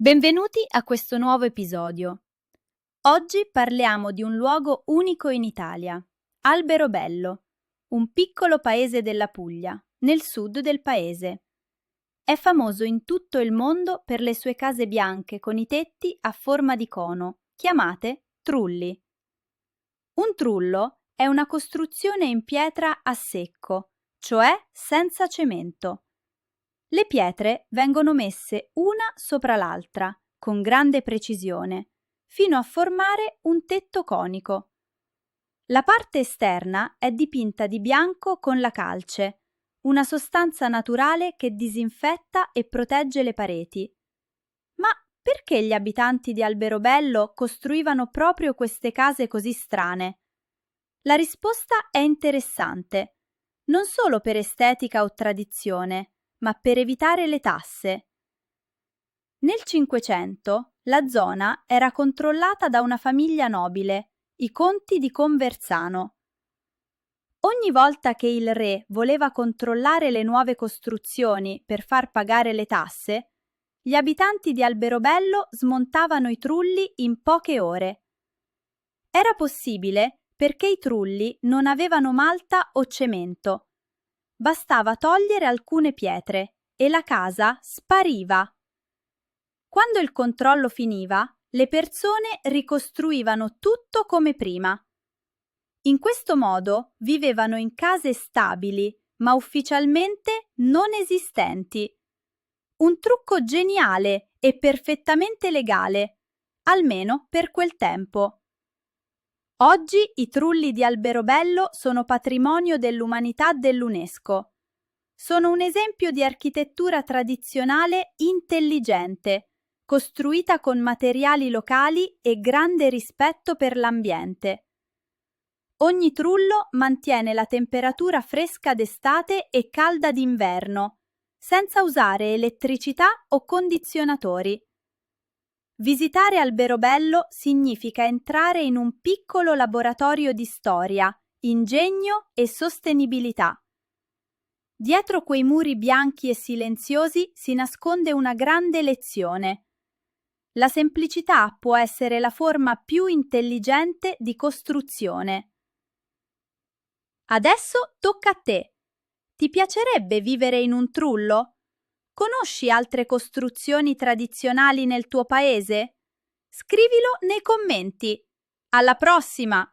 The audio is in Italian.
Benvenuti a questo nuovo episodio. Oggi parliamo di un luogo unico in Italia, Alberobello, un piccolo paese della Puglia, nel sud del paese. È famoso in tutto il mondo per le sue case bianche con i tetti a forma di cono, chiamate trulli. Un trullo è una costruzione in pietra a secco, cioè senza cemento. Le pietre vengono messe una sopra l'altra, con grande precisione, fino a formare un tetto conico. La parte esterna è dipinta di bianco con la calce, una sostanza naturale che disinfetta e protegge le pareti. Ma perché gli abitanti di Alberobello costruivano proprio queste case così strane? La risposta è interessante, non solo per estetica o tradizione, ma per evitare le tasse. Nel Cinquecento la zona era controllata da una famiglia nobile, i conti di Conversano. Ogni volta che il re voleva controllare le nuove costruzioni per far pagare le tasse, gli abitanti di Alberobello smontavano i trulli in poche ore. Era possibile perché i trulli non avevano malta o cemento. Bastava togliere alcune pietre e la casa spariva. Quando il controllo finiva, le persone ricostruivano tutto come prima. In questo modo vivevano in case stabili, ma ufficialmente non esistenti. Un trucco geniale e perfettamente legale, almeno per quel tempo. Oggi i trulli di Alberobello sono patrimonio dell'umanità dell'UNESCO. Sono un esempio di architettura tradizionale intelligente, costruita con materiali locali e grande rispetto per l'ambiente. Ogni trullo mantiene la temperatura fresca d'estate e calda d'inverno, senza usare elettricità o condizionatori. Visitare Alberobello significa entrare in un piccolo laboratorio di storia, ingegno e sostenibilità. Dietro quei muri bianchi e silenziosi si nasconde una grande lezione. La semplicità può essere la forma più intelligente di costruzione. Adesso tocca a te. Ti piacerebbe vivere in un trullo? Conosci altre costruzioni tradizionali nel tuo paese? Scrivilo nei commenti. Alla prossima!